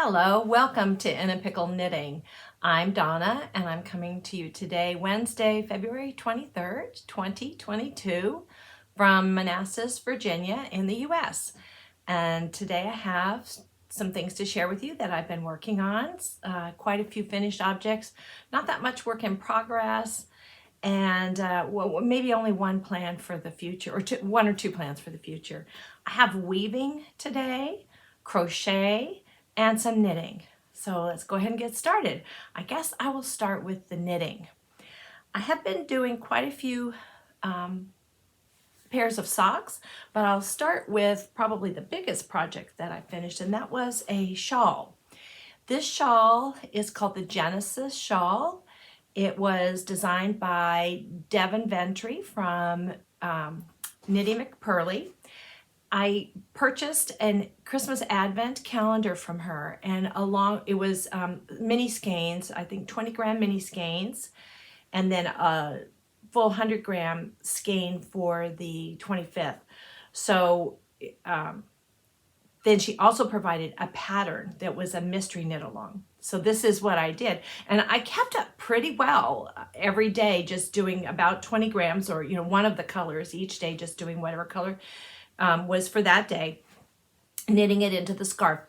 Hello, welcome to In a Pickle Knitting. I'm Donna and I'm coming to you today, Wednesday, February 23rd, 2022 from Manassas, Virginia in the US. And today I have some things to share with you that I've been working on, quite a few finished objects, not that much work in progress, and well, maybe only one plan for the future, or one or two plans for the future. I have weaving today, crochet, and some knitting. So let's go ahead and get started. I guess I will start with the knitting. I have been doing quite a few pairs of socks, but I'll start with probably the biggest project that I finished, and that was a shawl. This shawl is called the Genesis Shawl. It was designed by Devin Ventry from Knitty McPurley. I purchased a Christmas Advent calendar from her, and it was mini skeins, I think 20-gram mini skeins, and then a full 100-gram skein for the 25th. So then she also provided a pattern that was a mystery knit along. So this is what I did. And I kept up pretty well every day, just doing about 20 grams or, one of the colors each day, just doing whatever color was for that day, knitting it into the scarf.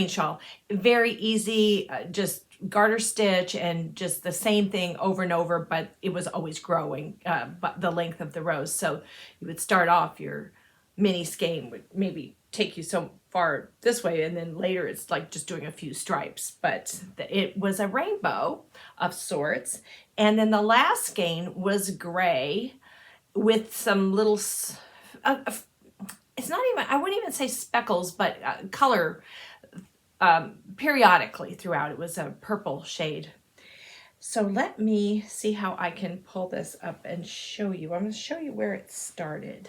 Shawl, very easy, just garter stitch and just the same thing over and over, but it was always growing, but the length of the rows. So you would start off, your mini skein would maybe take you so far this way, and then later it's like just doing a few stripes, but it was a rainbow of sorts. And then the last skein was gray with some little it's not even, I wouldn't even say speckles, but color periodically throughout. It was a purple shade. So let me see how I can pull this up and show you. I'm going to show you where it started.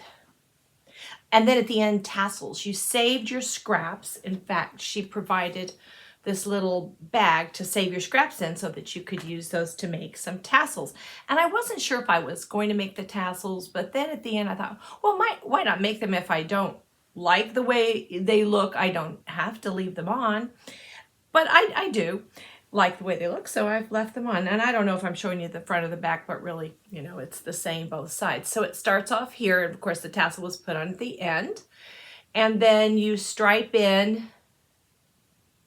And then at the end, tassels. You saved your scraps. In fact, she provided this little bag to save your scraps in so that you could use those to make some tassels. And I wasn't sure if I was going to make the tassels, but then at the end I thought, well, why not make them if I don't like the way they look? I don't have to leave them on, but I do like the way they look, so I've left them on. And I don't know if I'm showing you the front or the back, but really, it's the same both sides. So it starts off here, and of course the tassel was put on at the end, and then you stripe in.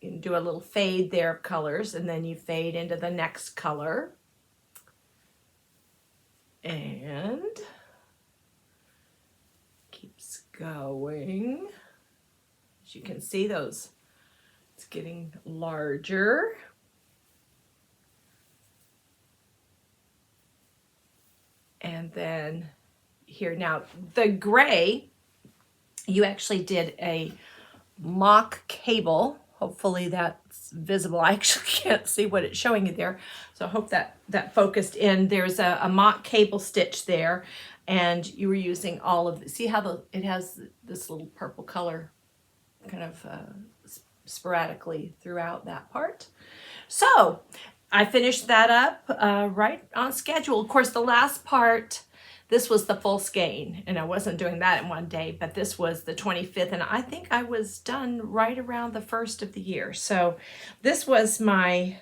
You can do a little fade there of colors, and then you fade into the next color. And keeps going. As you can see, it's getting larger. And then here, now the gray, you actually did a mock cable. Hopefully that's visible. I actually can't see what it's showing you there. So I hope that focused in. There's a mock cable stitch there, and you were using all of see how it has this little purple color kind of sporadically throughout that part. So I finished that up right on schedule. Of course, the last part, this was the full skein, and I wasn't doing that in one day, but this was the 25th, and I think I was done right around the 1st of the year. So this was my,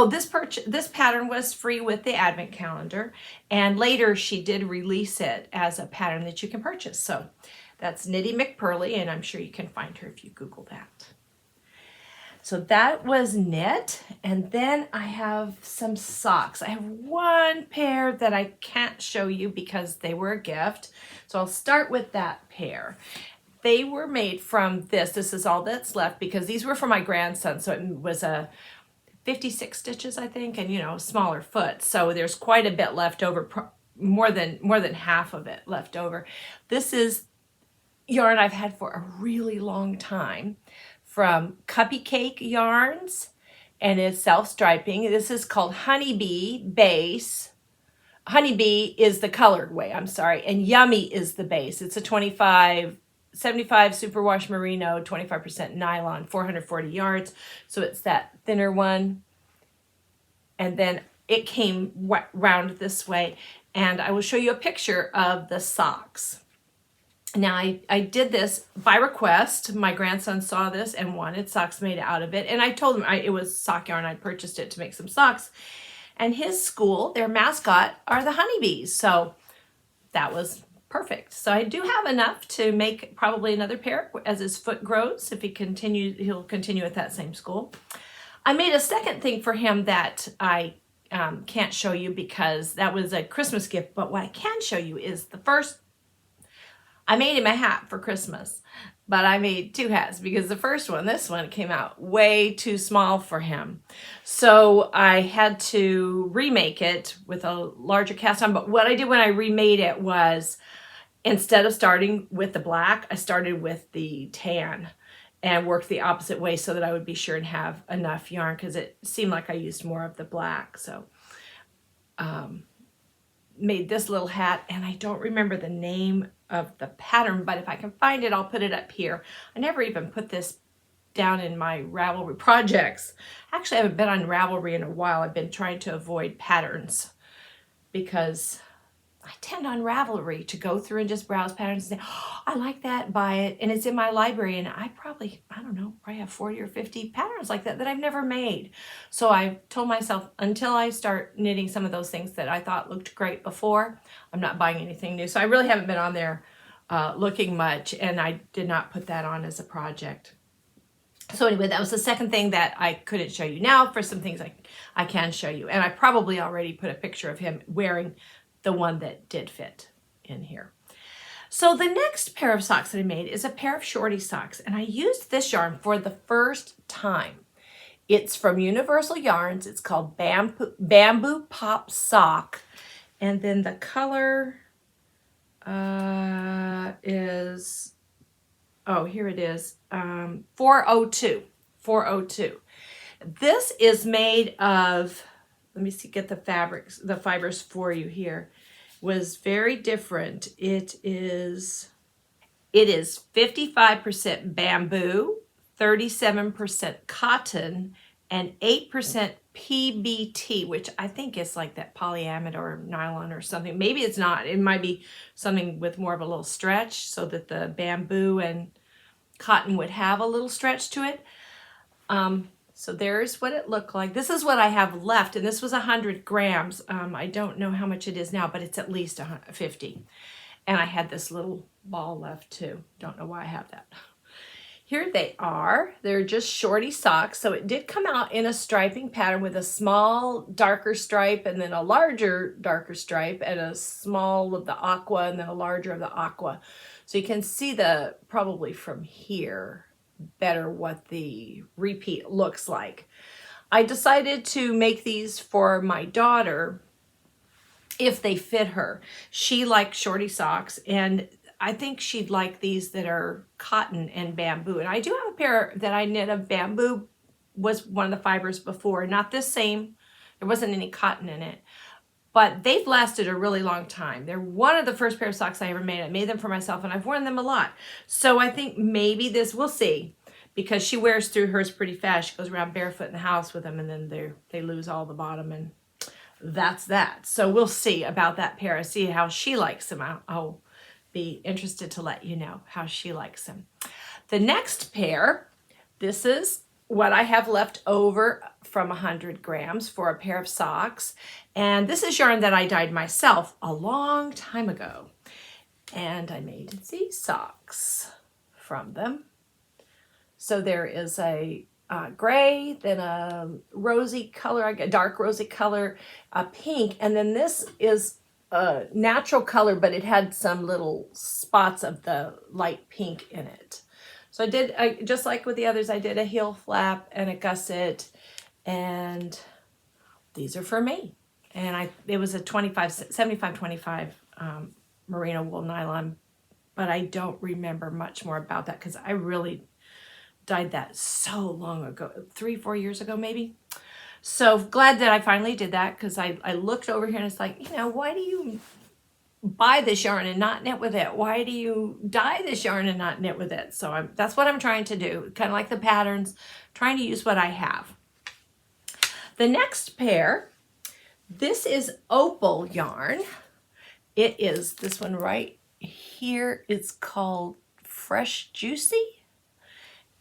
this pattern was free with the Advent calendar, and later she did release it as a pattern that you can purchase. So that's Knitty McPurley, and I'm sure you can find her if you Google that. So that was knit, and then I have some socks. I have one pair that I can't show you because they were a gift. So I'll start with that pair. They were made from this. This is all that's left because these were for my grandson. So it was a 56 stitches, I think, and smaller foot. So there's quite a bit left over, more than half of it left over. This is yarn I've had for a really long time, from Cupcake Yarns, and it's self-striping. This is called Honeybee Base. Honeybee is the colorway, I'm sorry, and Yummy is the base. It's a 75 superwash merino, 25% nylon, 440 yards. So it's that thinner one. And then it came round this way, and I will show you a picture of the socks. Now I did this by request. My grandson saw this and wanted socks made out of it. And I told him it was sock yarn. I purchased it to make some socks. And his school, their mascot are the honeybees. So that was perfect. So I do have enough to make probably another pair as his foot grows. If he'll continue at that same school. I made a second thing for him that I can't show you because that was a Christmas gift. But what I can show you is the first. I made him a hat for Christmas, but I made 2 hats because the first one, this one, came out way too small for him. So I had to remake it with a larger cast on. But what I did when I remade it was, instead of starting with the black, I started with the tan and worked the opposite way so that I would be sure and have enough yarn, because it seemed like I used more of the black. So made this little hat, and I don't remember the name of the pattern, but if I can find it, I'll put it up here. I never even put this down in my Ravelry projects. Actually, I haven't been on Ravelry in a while. I've been trying to avoid patterns because I tend on Ravelry to go through and just browse patterns and say, oh, I like that, buy it. And it's in my library, and I don't know, probably have 40 or 50 patterns like that I've never made. So I told myself, until I start knitting some of those things that I thought looked great before, I'm not buying anything new. So I really haven't been on there looking much, and I did not put that on as a project. So anyway, that was the second thing that I couldn't show you. Now for some things I can show you. And I probably already put a picture of him wearing the one that did fit in here. So the next pair of socks that I made is a pair of Shorty Socks, and I used this yarn for the first time. It's from Universal Yarns. It's called Bamboo Pop Sock, and then the color is, oh, here it is, 402. 402. This is made of, let me see, get the fibers for you here. Was very different. It is 55% bamboo, 37% cotton, and 8% PBT, which I think is like that polyamide or nylon or something. Maybe it's not. It might be something with more of a little stretch so that the bamboo and cotton would have a little stretch to it. So there's what it looked like. This is what I have left, and this was 100 grams. I don't know how much it is now, but it's at least 50. And I had this little ball left too. Don't know why I have that. Here they are. They're just Shorty Socks. So it did come out in a striping pattern with a small darker stripe and then a larger darker stripe and a small of the aqua and then a larger of the aqua. So you can see probably from here better what the repeat looks like. I decided to make these for my daughter if they fit her. She likes Shorty Socks, and I think she'd like these that are cotton and bamboo. And I do have a pair that I knit of bamboo, was one of the fibers before, not this same. There wasn't any cotton in it, but they've lasted a really long time. They're one of the first pair of socks I ever made. I made them for myself, and I've worn them a lot. So I think maybe this, we'll see, because she wears through hers pretty fast. She goes around barefoot in the house with them, and then they lose all the bottom, and that's that. So we'll see about that pair. See how she likes them. I'll be interested to let you know how she likes them. The next pair, this is what I have left over from 100 grams for a pair of socks. And this is yarn that I dyed myself a long time ago. And I made these socks from them. So there is a gray, then a rosy color, a dark rosy color, a pink, and then this is a natural color, but it had some little spots of the light pink in it. So I did, just like with the others, I did a heel flap and a gusset, and these are for me. And it was a 75-25 merino wool nylon, but I don't remember much more about that because I really dyed that so long ago, 3-4 years ago maybe. So glad that I finally did that, because I looked over here and it's like, you know, why do you buy this yarn and not knit with it? Why do you dye this yarn and not knit with it? So that's what I'm trying to do, kind of like the patterns, trying to use what I have. The next pair, this is Opal Yarn. It is this one right here is called Fresh Juicy,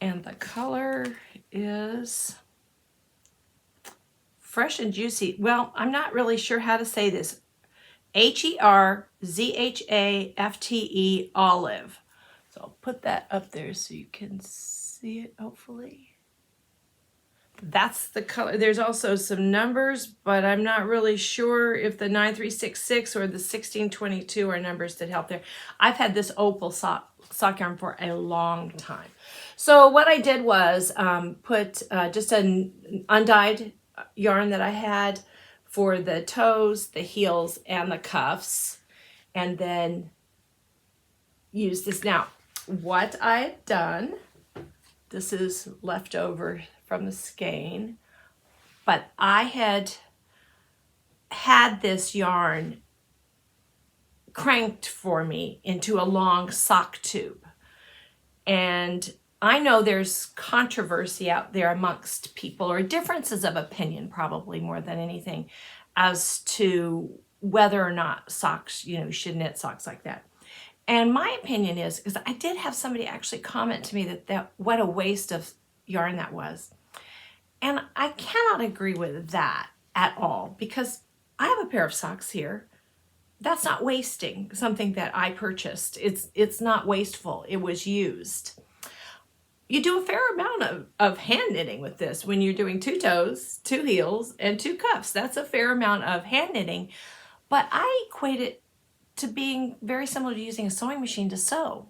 and the color is Fresh and Juicy. Well, I'm not really sure how to say this. HERZHAFTE olive. So I'll put that up there so you can see it, hopefully. That's the color. There's also some numbers, but I'm not really sure if the 9366 or the 1622 are numbers that help there. I've had this Opal sock yarn for a long time. So what I did was put just an undyed yarn that I had for the toes, the heels, and the cuffs, and then use this. Now, what I've done, this is leftover from the skein, but I had this yarn cranked for me into a long sock tube. And I know there's controversy out there amongst people, or differences of opinion probably more than anything, as to whether or not socks, you should knit socks like that. And my opinion is, because I did have somebody actually comment to me that what a waste of yarn that was. And I cannot agree with that at all, because I have a pair of socks here. That's not wasting something that I purchased. It's not wasteful. It was used. You do a fair amount of hand knitting with this when you're doing 2 toes, 2 heels, and 2 cuffs. That's a fair amount of hand knitting, but I equate it to being very similar to using a sewing machine to sew.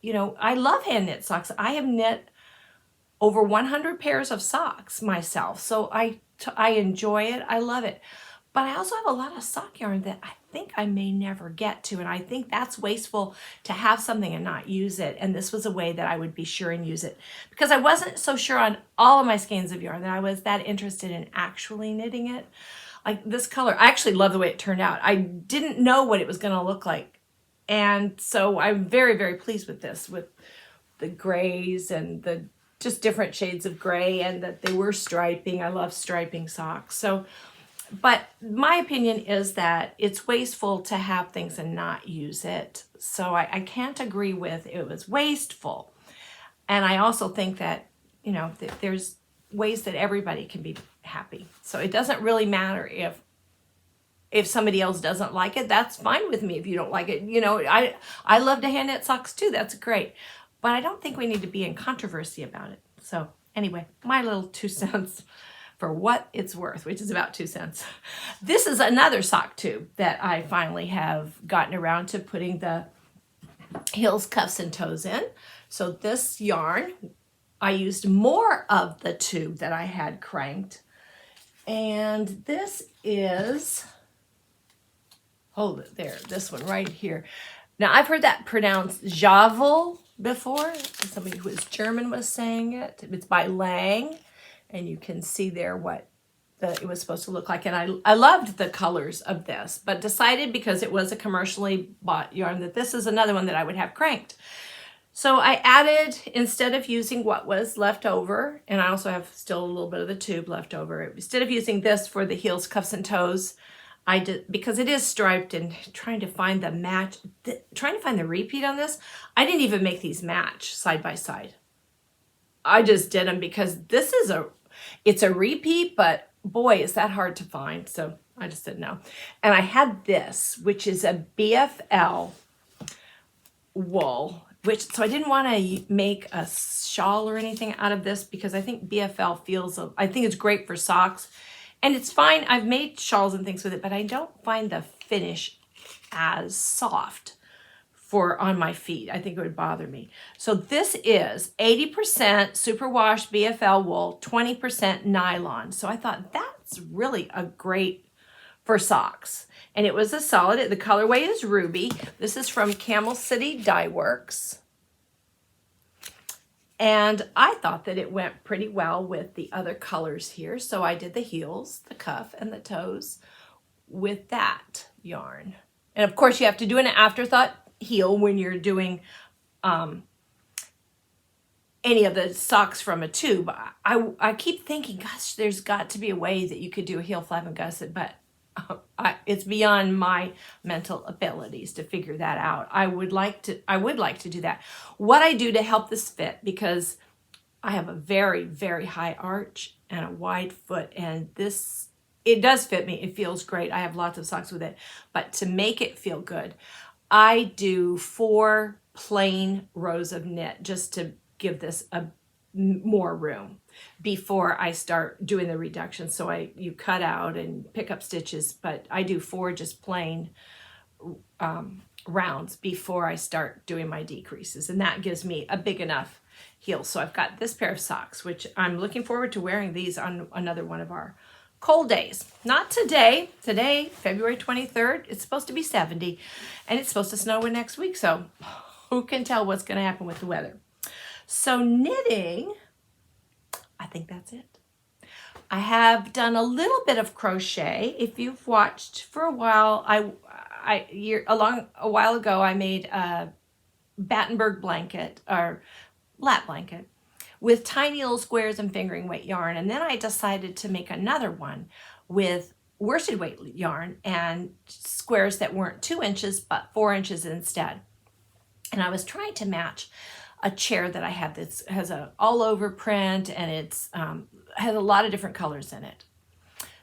I love hand knit socks. I have knit over 100 pairs of socks myself, so I enjoy it. I love it. But I also have a lot of sock yarn that I think I may never get to, and I think that's wasteful to have something and not use it. And this was a way that I would be sure and use it, because I wasn't so sure on all of my skeins of yarn that I was that interested in actually knitting it. Like this color, I actually love the way it turned out. I didn't know what it was going to look like, and so I'm very, very pleased with this, with the grays and the just different shades of gray, and that they were striping. I love striping socks. So, but my opinion is that it's wasteful to have things and not use it. So I can't agree with it was wasteful. And I also think that, that there's ways that everybody can be happy. So it doesn't really matter if somebody else doesn't like it. That's fine with me if you don't like it. I love to hand knit socks too. That's great. But I don't think we need to be in controversy about it. So anyway, my little 2 cents for what it's worth, which is about 2 cents. This is another sock tube that I finally have gotten around to putting the heels, cuffs, and toes in. So this yarn, I used more of the tube that I had cranked. And this is, hold it there, this one right here. Now, I've heard that pronounced Shawl before. Somebody who is German was saying it. It's by Lang, and you can see there what it was supposed to look like. And I loved the colors of this, but decided, because it was a commercially bought yarn, that this is another one that I would have cranked. So I added, instead of using what was left over, and I also have still a little bit of the tube left over, instead of using this for the heels, cuffs, and toes, I did, because it is striped, and trying to find the match, trying to find the repeat on this, I didn't even make these match side by side. I just did them because this is it's a repeat, but boy, is that hard to find. So I just said no. And I had this, which is a BFL wool, so I didn't want to make a shawl or anything out of this, because I think BFL I think it's great for socks. And it's fine. I've made shawls and things with it, but I don't find the finish as soft on my feet. I think it would bother me. So this is 80% superwash BFL wool, 20% nylon. So I thought that's really a great for socks. And it was a solid. The colorway is Ruby. This is from Camel City Dye Works. And I thought that it went pretty well with the other colors here. So I did the heels, the cuff, and the toes with that yarn. And of course, you have to do an afterthought heel when you're doing any of the socks from a tube. I keep thinking, gosh, there's got to be a way that you could do a heel, flap, and gusset, but It's beyond my mental abilities to figure that out. I would like to do that. What I do to help this fit, because I have a very, very high arch and a wide foot, and it does fit me. It feels great. I have lots of socks with it, but to make it feel good, I do 4 plain rows of knit just to give this more room before I start doing the reduction. So you cut out and pick up stitches, but I do 4 just plain rounds before I start doing my decreases, and that gives me a big enough heel. So I've got this pair of socks, which I'm looking forward to wearing these on another one of our cold days. Not today. Today, February 23rd, it's supposed to be 70, and it's supposed to snow next week, so who can tell what's going to happen with the weather. So knitting, I think that's it. I have done a little bit of crochet. If you've watched for a while, a while ago, I made a Battenberg blanket or lap blanket with tiny little squares and fingering weight yarn. And then I decided to make another one with worsted weight yarn and squares that weren't 2 inches, but 4 inches instead. And I was trying to match a chair that I have that has a all over print, and it's has a lot of different colors in it.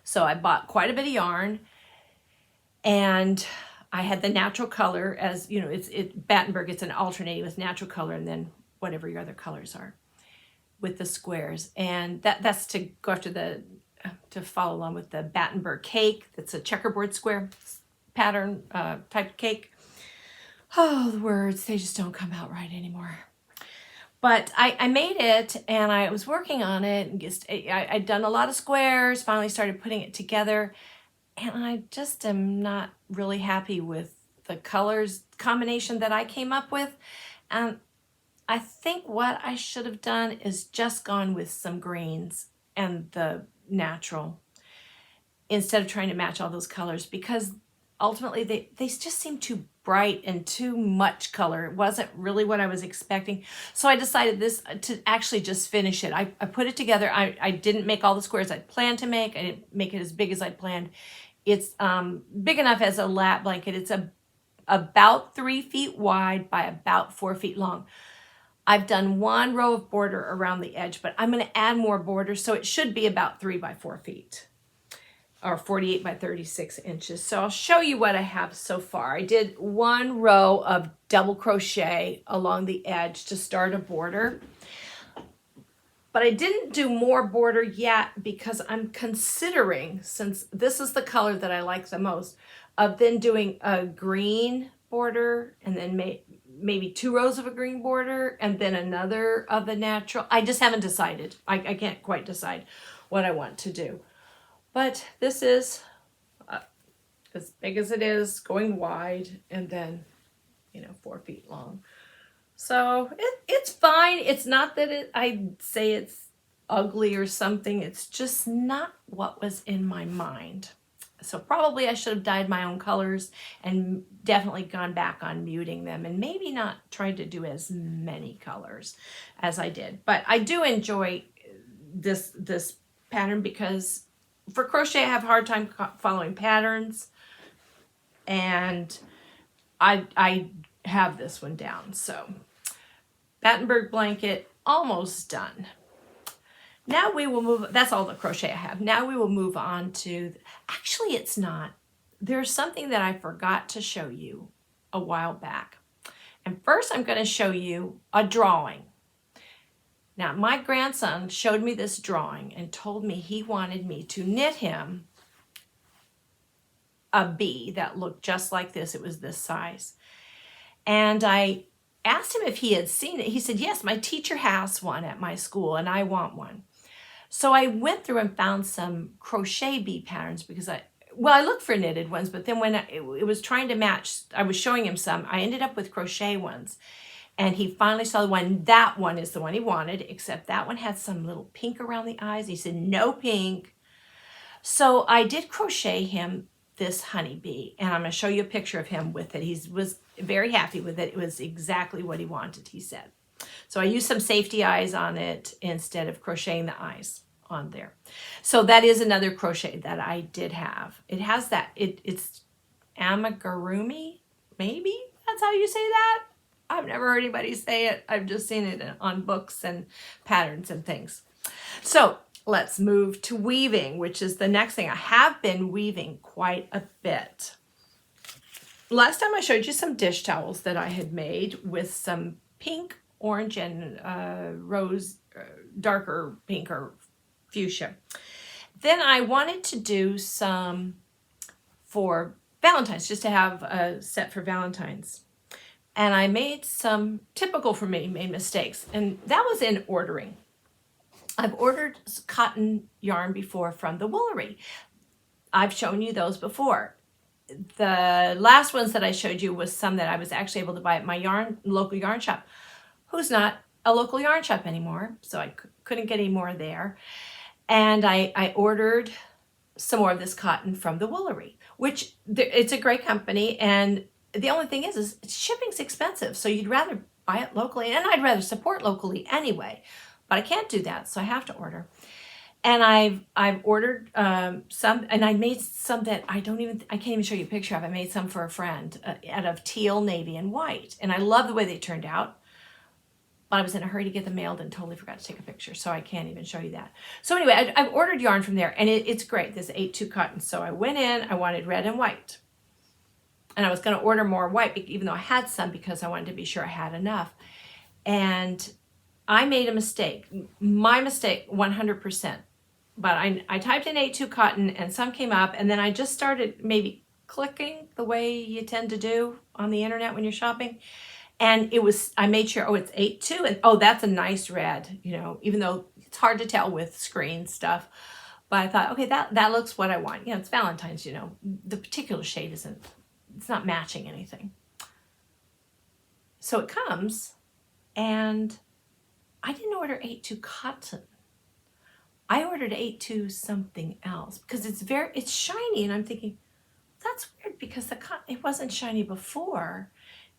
So I bought quite a bit of yarn, and I had the natural color, as you know, it's Battenberg, it's an alternating with natural color and then whatever your other colors are with the squares. And that's to go after to follow along with the Battenberg cake. That's a checkerboard square pattern type cake. Oh, the words, they just don't come out right anymore. But I made it, and I was working on it, and I'd done a lot of squares, finally started putting it together, and I just am not really happy with the colors combination that I came up with. And I think what I should have done is just gone with some greens and the natural instead of trying to match all those colors, because ultimately they just seem too bright and too much color. It wasn't really what I was expecting. So I decided to actually just finish it. I put it together. I didn't make all the squares I'd planned to make. I didn't make it as big as I planned. It's big enough as a lap blanket. It's about 3 feet wide by about 4 feet long. I've done 1 row of border around the edge, but I'm going to add more border, so it should be about 3 by 4 feet. Or 48 by 36 inches. So I'll show you what I have so far. I did 1 row of double crochet along the edge to start a border. But I didn't do more border yet because I'm considering, since this is the color that I like the most, of then doing a green border and then maybe 2 rows of a green border and then another of the natural. I just haven't decided. I can't quite decide what I want to do. But this is as big as it is, going wide, and then, 4 feet long. So it's fine. It's not that I'd say it's ugly or something. It's just not what was in my mind. So probably I should have dyed my own colors and definitely gone back on muting them and maybe not tried to do as many colors as I did. But I do enjoy this pattern because for crochet, I have a hard time following patterns, and I have this one down. So Battenberg blanket, almost done. Now we will move, that's all the crochet I have. Now we will move on to, actually it's not. There's something that I forgot to show you a while back. And first I'm going to show you a drawing. Now, my grandson showed me this drawing and told me he wanted me to knit him a bee that looked just like this. It was this size. And I asked him if he had seen it. He said, yes, my teacher has one at my school and I want one. So I went through and found some crochet bee patterns because I looked for knitted ones, but then when it was trying to match, I was showing him some, I ended up with crochet ones. And he finally saw the one. That one is the one he wanted, except that one had some little pink around the eyes. He said, no pink. So I did crochet him this honeybee, and I'm going to show you a picture of him with it. He was very happy with it. It was exactly what he wanted, he said. So I used some safety eyes on it instead of crocheting the eyes on there. So that is another crochet that I did have. It has that, it's amigurumi, maybe that's how you say that. I've never heard anybody say it. I've just seen it on books and patterns and things. So let's move to weaving, which is the next thing. I have been weaving quite a bit. Last time I showed you some dish towels that I had made with some pink, orange, and rose, darker pink or fuchsia. Then I wanted to do some for Valentine's, just to have a set for Valentine's. And I made some, typical for me, made mistakes. And that was in ordering. I've ordered cotton yarn before from the Woolery. I've shown you those before. The last ones that I showed you was some that I was actually able to buy at my local yarn shop, who's not a local yarn shop anymore. So I couldn't get any more there. And I ordered some more of this cotton from the Woolery, which it's a great company. And the only thing is shipping's expensive. So you'd rather buy it locally, and I'd rather support locally anyway, but I can't do that. So I have to order. And I've ordered some, and I made some that I can't even show you a picture of. I made some for a friend out of teal, navy, and white. And I love the way they turned out. But I was in a hurry to get them mailed and totally forgot to take a picture, so I can't even show you that. So anyway, I've ordered yarn from there, and it's great. This 8-2 cotton. So I went in, I wanted red and white. And I was going to order more white, even though I had some, because I wanted to be sure I had enough. And I made a mistake. My mistake, 100%. But I typed in 8-2 cotton, and some came up, and then I just started maybe clicking the way you tend to do on the internet when you're shopping. And I made sure, it's 8-2, and oh, that's a nice red, even though it's hard to tell with screen stuff. But I thought, okay, that looks what I want. It's Valentine's, the particular shade it's not matching anything. So it comes, and I didn't order 8-2 cotton. I ordered 8-2 something else because it's shiny, and I'm thinking, that's weird because the cotton, it wasn't shiny before.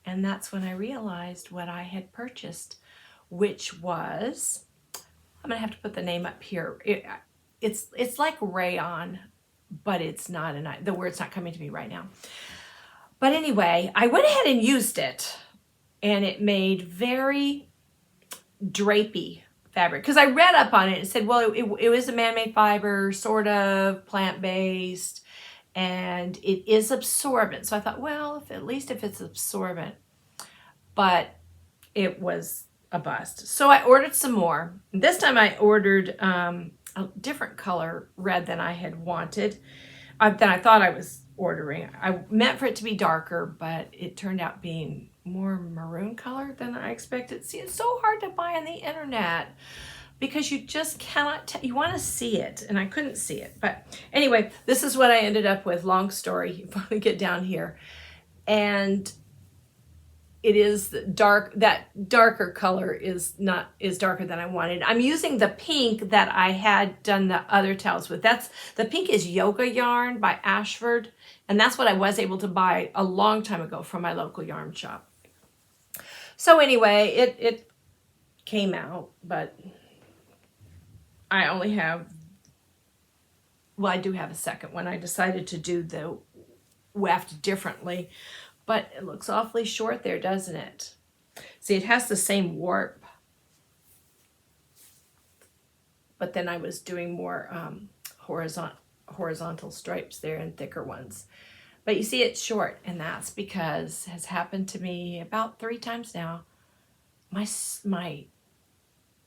And that's when I realized what I had purchased, which was, I'm going to have to put the name up here. It's like rayon, but it's not, the word's not coming to me right now. But anyway, I went ahead and used it, and it made very drapey fabric. Because I read up on it and said, well, it was a man-made fiber, sort of plant-based, and it is absorbent. So I thought, well, at least if it's absorbent. But it was a bust. So I ordered some more. This time I ordered a different color red than I had wanted, than I thought I was ordering. I meant for it to be darker, but it turned out being more maroon color than I expected. See, it's so hard to buy on the internet, because you just cannot, you want to see it, and I couldn't see it. But anyway, this is what I ended up with. Long story, you finally get down here. And it is dark, that darker color is darker than I wanted. I'm using the pink that I had done the other towels with. The pink is Yoga Yarn by Ashford, and that's what I was able to buy a long time ago from my local yarn shop. So anyway, it came out, but I only have, well, I do have a second one. I decided to do the weft differently, but it looks awfully short there, doesn't it? See, it has the same warp, but then I was doing more horizontal stripes there and thicker ones. But you see it's short, and that's because it has happened to me about 3 times now. My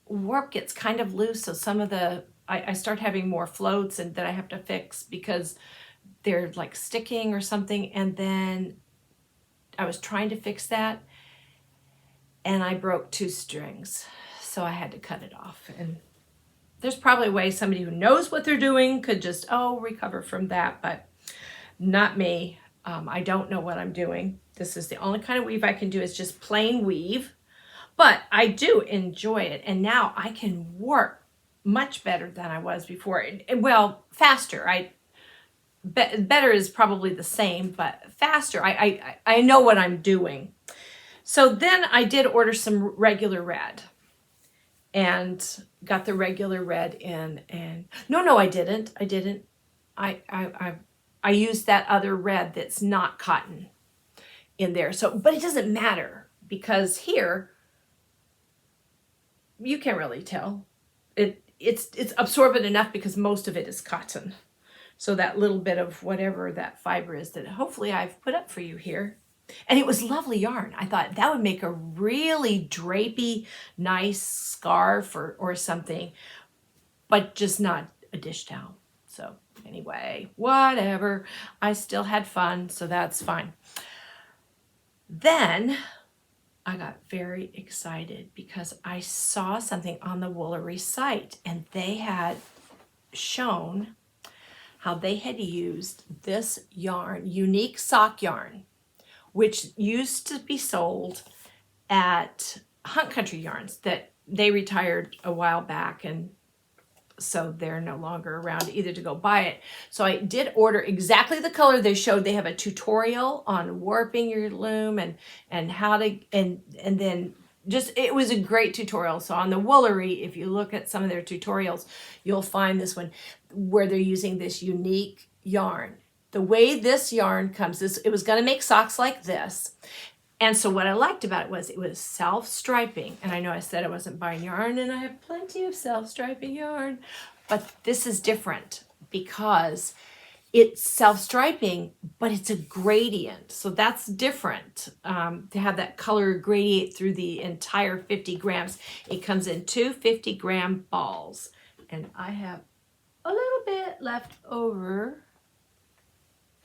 warp gets kind of loose, so some of I start having more floats and that I have to fix because they're like sticking or something. And then I was trying to fix that, and I broke 2 strings, so I had to cut it off. And there's probably a way somebody who knows what they're doing could just recover from that, but not me. I don't know what I'm doing. This is the only kind of weave I can do, is just plain weave. But I do enjoy it, and now I can warp much better than I was before. Well, faster. Better is probably the same, but faster. I know what I'm doing. So then I did order some regular red, and got the regular red in, and no, I didn't. I used that other red that's not cotton in there. So, but it doesn't matter because here you can't really tell. It's absorbent enough because most of it is cotton. So that little bit of whatever that fiber is that hopefully I've put up for you here. And it was lovely yarn. I thought that would make a really drapey, nice scarf or something, but just not a dish towel. So anyway, whatever. I still had fun, so that's fine. Then I got very excited because I saw something on the Woolery site, and they had shown how they had used this yarn, unique sock yarn, which used to be sold at Hunt Country Yarns, that they retired a while back, and so they're no longer around either to go buy it. So I did order exactly the color they showed. They have a tutorial on warping your loom and how to, and then just, it was a great tutorial. So on the Woolery, if you look at some of their tutorials, you'll find this one where they're using this unique yarn. The way this yarn comes, it was going to make socks like this. And so what I liked about it was self-striping. And I know I said I wasn't buying yarn, and I have plenty of self-striping yarn, but this is different because it's self-striping, but it's a gradient. So that's different to have that color gradiate through the entire 50 grams. It comes in 2 50-gram balls. And I have a little bit left over.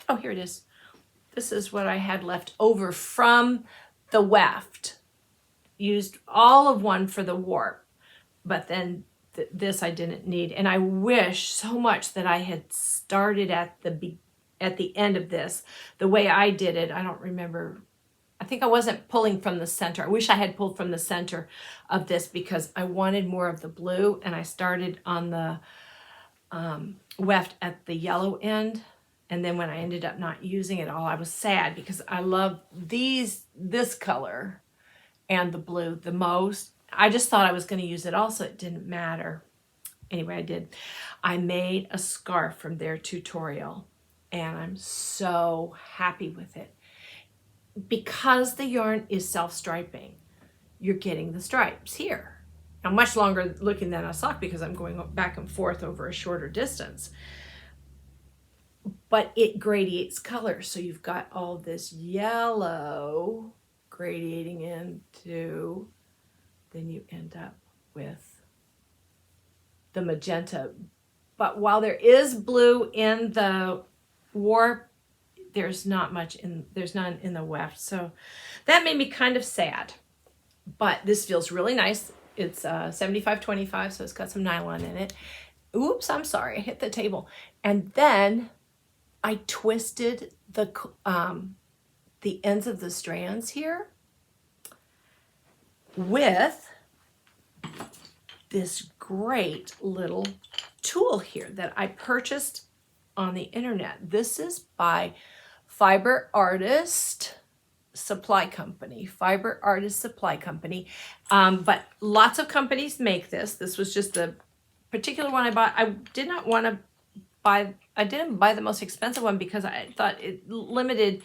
Oh, here it is. This is what I had left over from the weft. Used all of one for the warp, but then this I didn't need. And I wish so much that I had started at the end of this. The way I did it, I don't remember. I think I wasn't pulling from the center. I wish I had pulled from the center of this because I wanted more of the blue, and I started on the weft at the yellow end. And then when I ended up not using it all, I was sad because I love this color and the blue the most. I just thought I was going to use it all, so it didn't matter. Anyway, I did. I made a scarf from their tutorial, and I'm so happy with it. Because the yarn is self-striping, you're getting the stripes here. Now, much longer looking than a sock because I'm going back and forth over a shorter distance. But it gradiates color. So you've got all this yellow gradiating into, then you end up with the magenta. But while there is blue in the warp, there's none in the weft. So that made me kind of sad. But this feels really nice. It's 75-25, so it's got some nylon in it. Oops, I'm sorry, I hit the table. And then I twisted the ends of the strands here with this great little tool here that I purchased on the internet. This is by Fiber Artist Supply Company. But lots of companies make this. This was just the particular one I bought. I didn't buy the most expensive one because I thought it limited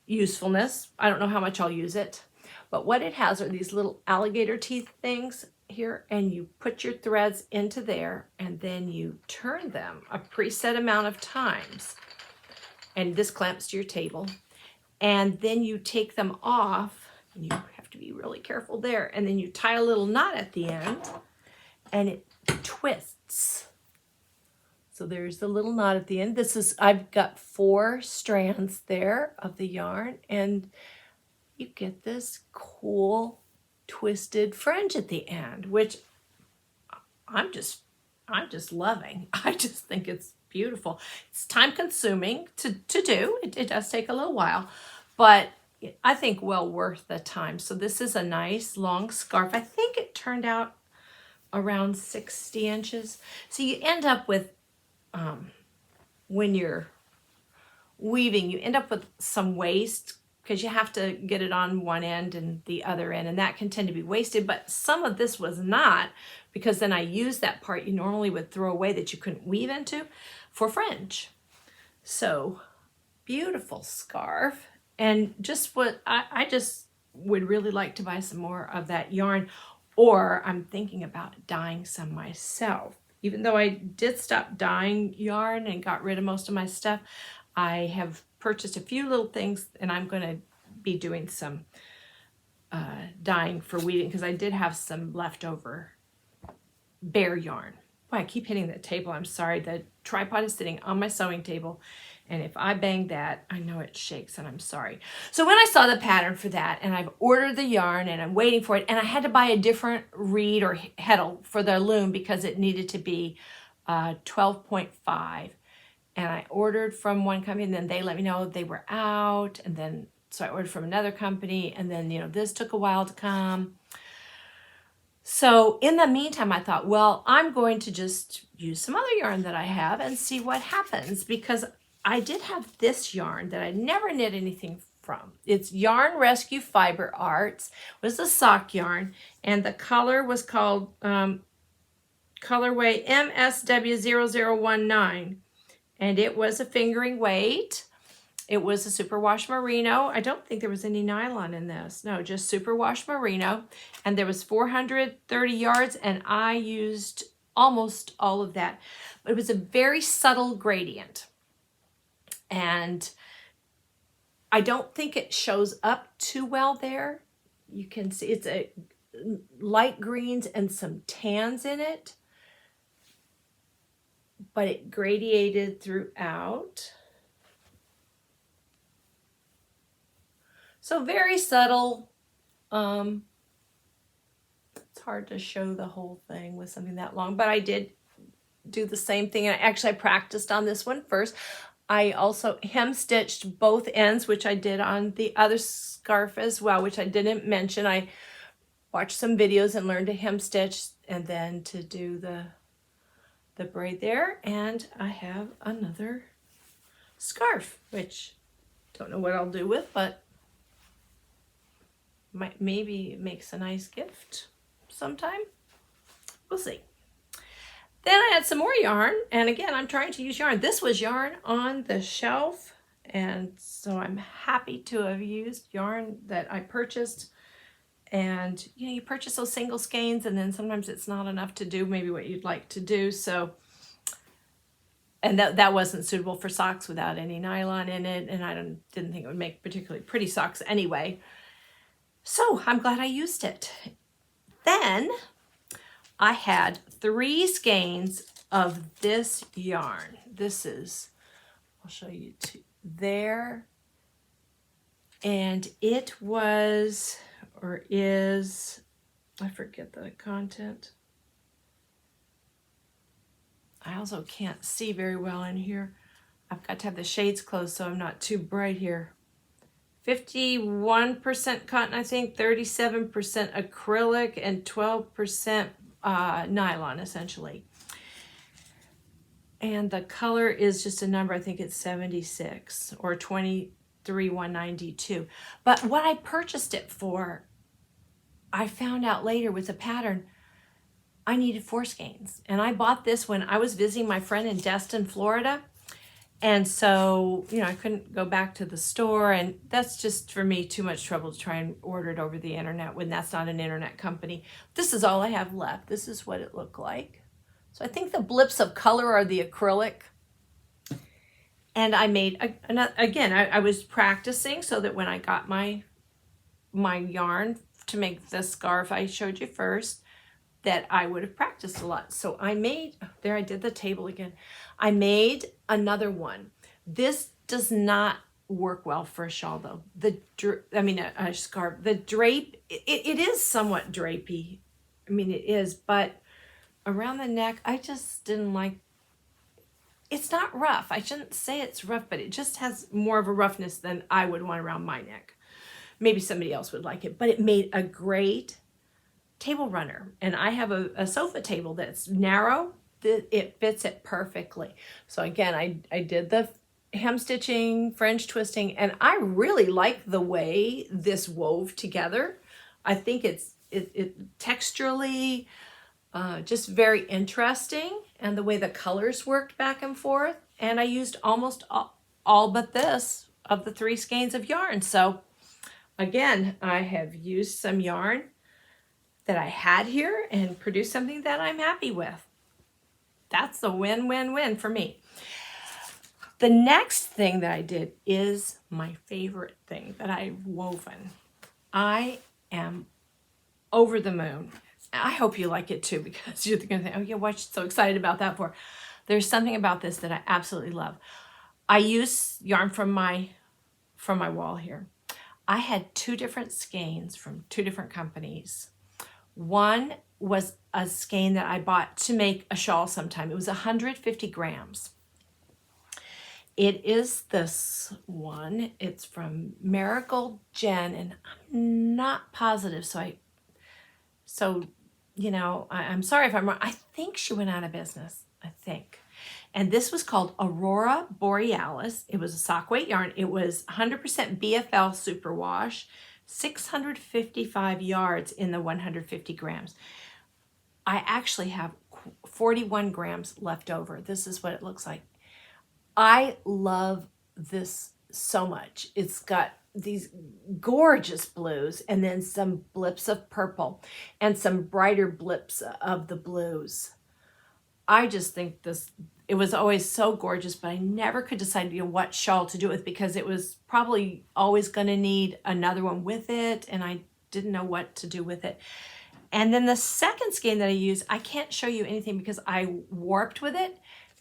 usefulness. I don't know how much I'll use it. But what it has are these little alligator teeth things here, and you put your threads into there, and then you turn them a preset amount of times. And this clamps to your table. And then you take them off, and you have to be really careful there. And then you tie a little knot at the end, and it twists. So there's the little knot at the end. I've got 4 strands there of the yarn, and you get this cool twisted fringe at the end, which I'm just loving. I just think it's beautiful. It's time consuming to do. It does take a little while, but I think well worth the time. So this is a nice long scarf. I think it turned out around 60 inches. So you end up with, when you're weaving, you end up with some waste because you have to get it on one end and the other end, and that can tend to be wasted. But some of this was not, because then I used that part you normally would throw away that you couldn't weave into for fringe. So beautiful scarf. And just what I just would really like to buy some more of that yarn, or I'm thinking about dyeing some myself. Even though I did stop dyeing yarn and got rid of most of my stuff, I have purchased a few little things, and I'm going to be doing some dyeing for weaving, because I did have some leftover bare yarn. Boy, I keep hitting the table. I'm sorry. The tripod is sitting on my sewing table, and if I bang that, I know it shakes, and I'm sorry. So when I saw the pattern for that, and I've ordered the yarn, and I'm waiting for it, and I had to buy a different reed or heddle for the loom because it needed to be 12.5. And I ordered from one company, and then they let me know they were out, and then so I ordered from another company, and then, you know, this took a while to come. So in the meantime, I thought, well, I'm going to just use some other yarn that I have and see what happens, because I did have this yarn that I never knit anything from. It's Yarn Rescue Fiber Arts. It was a sock yarn, and the color was called colorway MSW0019, and it was a fingering weight. It was a superwash merino. I don't think there was any nylon in this. No, just superwash merino. And there was 430 yards, and I used almost all of that. But it was a very subtle gradient. And I don't think it shows up too well there. You can see it's a light greens and some tans in it. But it gradiated throughout. So very subtle. It's hard to show the whole thing with something that long, but I did do the same thing. And I practiced on this one first. I also hem stitched both ends, which I did on the other scarf as well, which I didn't mention. I watched some videos and learned to hem stitch and then to do the braid there. And I have another scarf, which don't know what I'll do with, but maybe it makes a nice gift sometime. We'll see. Then I had some more yarn, and again, I'm trying to use yarn. This was yarn on the shelf, and so I'm happy to have used yarn that I purchased. And you know, you purchase those single skeins, and then sometimes it's not enough to do maybe what you'd like to do. So, and that wasn't suitable for socks without any nylon in it, and I didn't think it would make particularly pretty socks anyway. So I'm glad I used it. Then I had 3 skeins of this yarn. This is, I'll show you there. And it was, or is, I forget the content. I also can't see very well in here. I've got to have the shades closed so I'm not too bright here. 51% cotton, I think, 37% acrylic, and 12% nylon, essentially. And the color is just a number. I think it's 76 or 23,192. But what I purchased it for, I found out later with the pattern, I needed 4 skeins. And I bought this when I was visiting my friend in Destin, Florida. And so, you know, I couldn't go back to the store, and that's just, for me, too much trouble to try and order it over the internet when that's not an internet company. This is all I have left. This is what it looked like. So I think the blips of color are the acrylic. And I made, again, I was practicing so that when I got my yarn to make the scarf I showed you first, that I would have practiced a lot. So I made, there I did the table again. I made another one. This does not work well for a shawl though. A scarf. The drape, it is somewhat drapey. I mean, it is, but around the neck, I just didn't like, it's not rough. I shouldn't say it's rough, but it just has more of a roughness than I would want around my neck. Maybe somebody else would like it, but it made a great table runner. And I have a sofa table that's narrow. It fits it perfectly. So again, I did the hem stitching, French twisting, and I really like the way this wove together. I think it's texturally just very interesting, and the way the colors worked back and forth. And I used almost all but this of the 3 skeins of yarn. So again, I have used some yarn that I had here and produced something that I'm happy with. That's a win-win-win for me. The next thing that I did is my favorite thing that I've woven. I am over the moon. I hope you like it too, because you're going to think, oh yeah, what are you so excited about that for? There's something about this that I absolutely love. I use yarn from my wall here. I had 2 different skeins from 2 different companies. One was a skein that I bought to make a shawl sometime. It was 150 grams. It is this one. It's from Marigold Jen, and I'm not positive, so you know, I'm sorry if I'm wrong. I think she went out of business, I think. And this was called Aurora Borealis. It was a sock weight yarn. It was 100% BFL superwash, 655 yards in the 150 grams. I actually have 41 grams left over. This is what it looks like. I love this so much. It's got these gorgeous blues and then some blips of purple and some brighter blips of the blues. I just think this, it was always so gorgeous, but I never could decide, you know, what shawl to do with, because it was probably always going to need another one with it, and I didn't know what to do with it. And then the second skein that I used, I can't show you anything because I warped with it,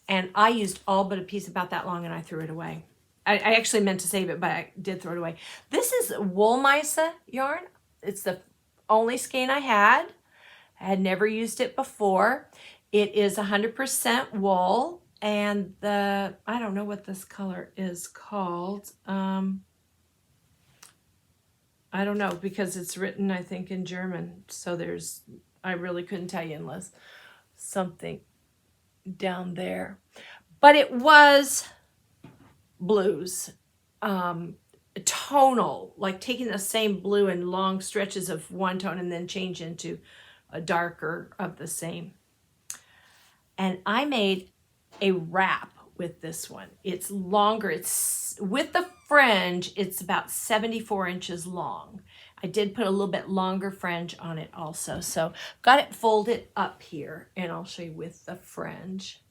and I used all but a piece about that long, and I threw it away. I actually meant to save it, but I did throw it away. This is Wool-Mice yarn. It's the only skein I had. I had never used it before. It is 100% wool, and I don't know what this color is called. I don't know, because it's written, I think, in German. So I really couldn't tell you unless something down there. But it was blues, tonal, like taking the same blue in long stretches of one tone and then change into a darker of the same. And I made a wrap with this one. It's longer. It's with the fringe, it's about 74 inches long. I did put a little bit longer fringe on it also. So got it folded up here, and I'll show you with the fringe.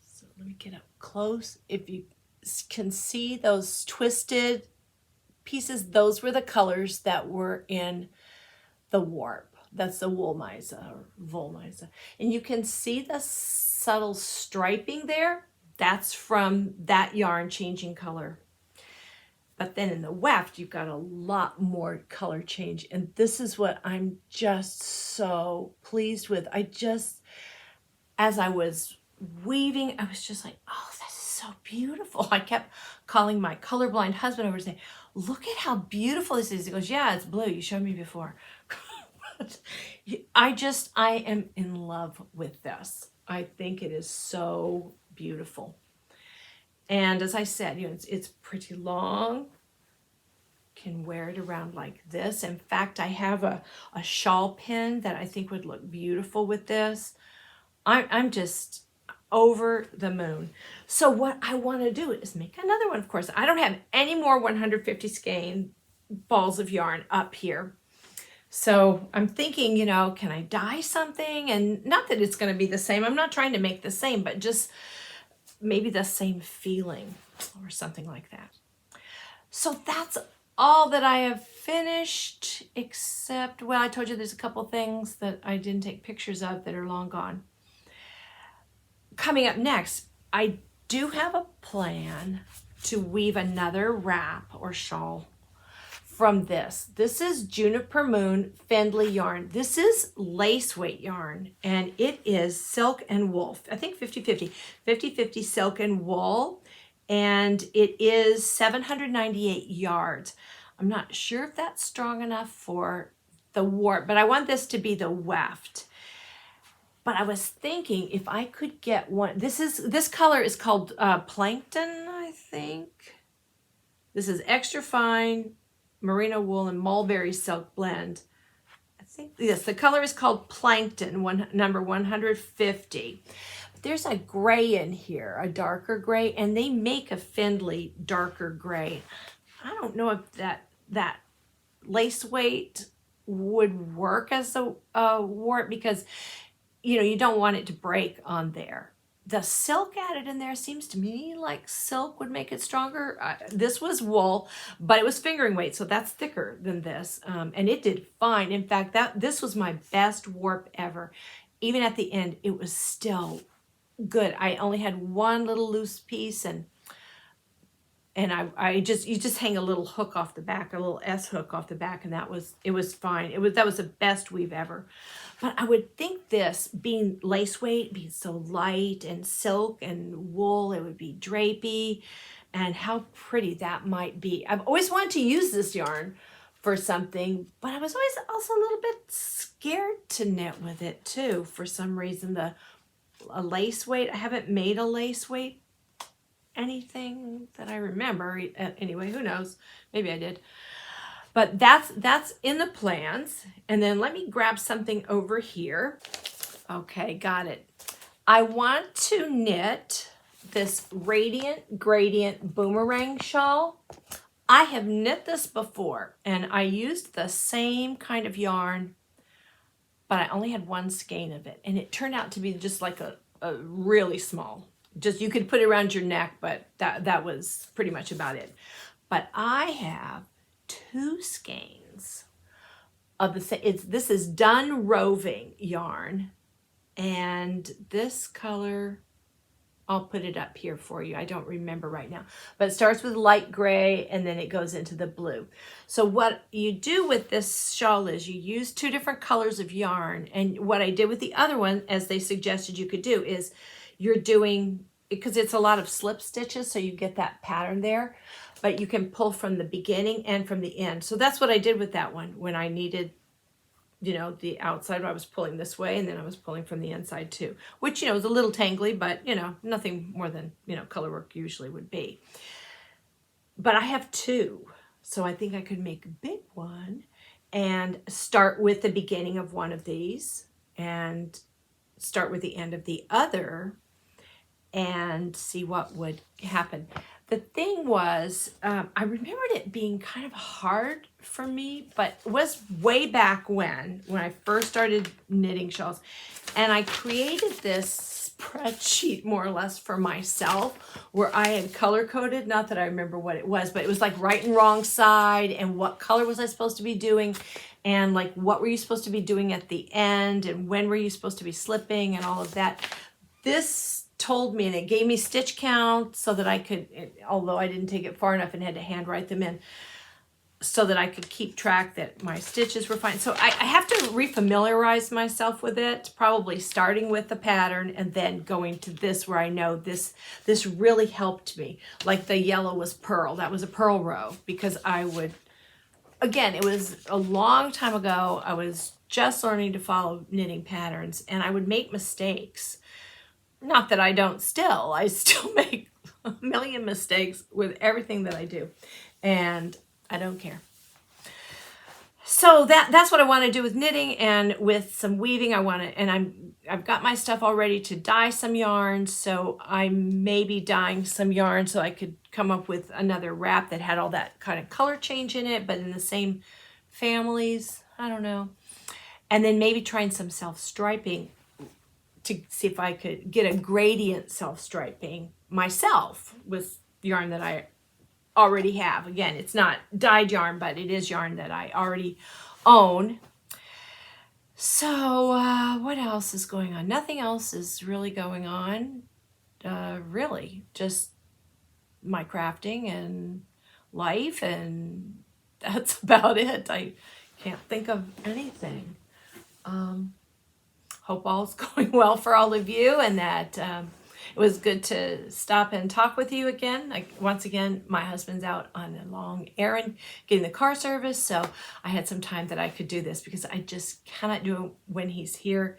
So let me get up close. If you can see those twisted pieces, those were the colors that were in the warp. That's the Wool-Mice or Wool-Mice. And you can see the subtle striping there. That's from that yarn changing color. But then in the weft, you've got a lot more color change. And this is what I'm just so pleased with. As I was weaving, I was just like, oh, that's so beautiful. I kept calling my colorblind husband over and saying, look at how beautiful this is. He goes, yeah, it's blue. You showed me before. I am in love with this. I think it is so beautiful. And as I said, you know, it's pretty long. Can wear it around like this. In fact, I have a shawl pin that I think would look beautiful with this. I'm just over the moon. So what I want to do is make another one. Of course, I don't have any more 150 skein balls of yarn up here. So I'm thinking, you know, can I dye something? And not that it's going to be the same. I'm not trying to make the same, but just maybe the same feeling or something like that. So that's all that I have finished, except, well, I told you there's a couple things that I didn't take pictures of that are long gone. Coming up next, I do have a plan to weave another wrap or shawl from this. This is Juniper Moon Fendley yarn. This is lace weight yarn, and it is silk and wool. I think 50-50. 50-50 silk and wool, and it is 798 yards. I'm not sure if that's strong enough for the warp, but I want this to be the weft. But I was thinking if I could get one, this color is called Plankton, I think. This is extra fine merino wool and mulberry silk blend. I think, yes, the color is called Plankton, number 150. There's a gray in here, a darker gray, and they make a Findlay darker gray. I don't know if that lace weight would work as a warp because, you know, you don't want it to break on there. The silk added in there seems to me like silk would make it stronger. This was wool, but it was fingering weight, so that's thicker than this. And it did fine. In fact, this was my best warp ever. Even at the end, it was still good. I only had one little loose piece, and you just hang a little hook off the back, a little S hook off the back, and it was fine. That was the best weave ever. But I would think this being lace weight, being so light, and silk and wool, it would be drapey, and how pretty that might be. I've always wanted to use this yarn for something, but I was always also a little bit scared to knit with it too. For some reason, a lace weight, I haven't made a lace weight anything that I remember. Anyway, who knows? Maybe I did. But that's in the plans. And then let me grab something over here. Okay, got it. I want to knit this Radiant Gradient Boomerang shawl. I have knit this before, and I used the same kind of yarn, but I only had one skein of it. And it turned out to be just like a really small. Just, you could put it around your neck, but that was pretty much about it. But I have 2 skeins of this is Done Roving yarn, and this color, I'll put it up here for you. I don't remember right now, but it starts with light gray and then it goes into the blue. So what you do with this shawl is you use 2 different colors of yarn, and what I did with the other one, as they suggested you could do, is you're doing, because it's a lot of slip stitches, so you get that pattern there, but you can pull from the beginning and from the end. So that's what I did with that one. When I needed, you know, the outside, I was pulling this way, and then I was pulling from the inside too, which, you know, is a little tangly, but, you know, nothing more than, you know, color work usually would be. But I have 2, so I think I could make a big one and start with the beginning of one of these and start with the end of the other and see what would happen. The thing was, I remembered it being kind of hard for me, but it was way back when I first started knitting shawls, and I created this spreadsheet more or less for myself where I had color coded, not that I remember what it was, but it was like right and wrong side, and what color was I supposed to be doing, and like what were you supposed to be doing at the end, and when were you supposed to be slipping, and all of that. This told me, and it gave me stitch count so that I could, although I didn't take it far enough and had to hand write them in, so that I could keep track that my stitches were fine. So I have to refamiliarize myself with it, probably starting with the pattern and then going to this where I know this really helped me. Like the yellow was pearl. That was a pearl row, because I would, again, it was a long time ago. I was just learning to follow knitting patterns, and I would make mistakes. Not that I don't still. I still make a million mistakes with everything that I do, and I don't care. So that's what I want to do with knitting, and with some weaving. I've got my stuff all ready to dye some yarn, so I may be dyeing some yarn so I could come up with another wrap that had all that kind of color change in it, but in the same families. I don't know. And then maybe trying some self-striping to see if I could get a gradient self-striping myself with yarn that I already have. Again, it's not dyed yarn, but it is yarn that I already own. So what else is going on? Nothing else is really going on. Really, just my crafting and life, and that's about it. I can't think of anything. Hope all's going well for all of you, and that it was good to stop and talk with you again. Once again, my husband's out on a long errand getting the car service, so I had some time that I could do this, because I just cannot do it when he's here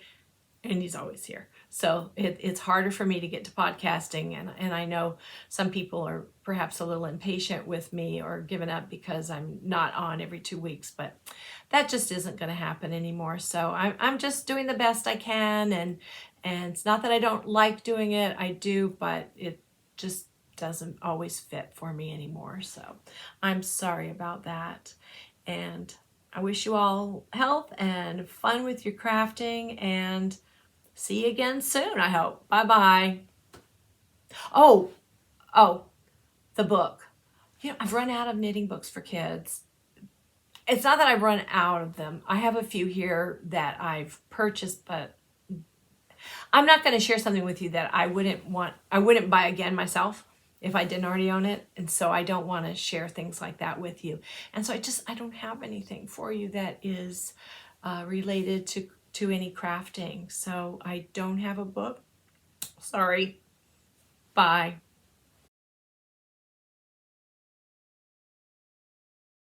and he's always here. So it's harder for me to get to podcasting, and I know some people are perhaps a little impatient with me or giving up because I'm not on every 2 weeks, but that just isn't going to happen anymore. So I'm just doing the best I can, and it's not that I don't like doing it, I do, but it just doesn't always fit for me anymore. So I'm sorry about that, and I wish you all health and fun with your crafting, and see you again soon, I hope. Bye-bye. Oh, the book. You know, I've run out of knitting books for kids. It's not that I've run out of them. I have a few here that I've purchased, but I'm not going to share something with you that I wouldn't buy again myself if I didn't already own it. And so I don't want to share things like that with you. And so I don't have anything for you that is related to any crafting. So I don't have a book. Sorry. Bye.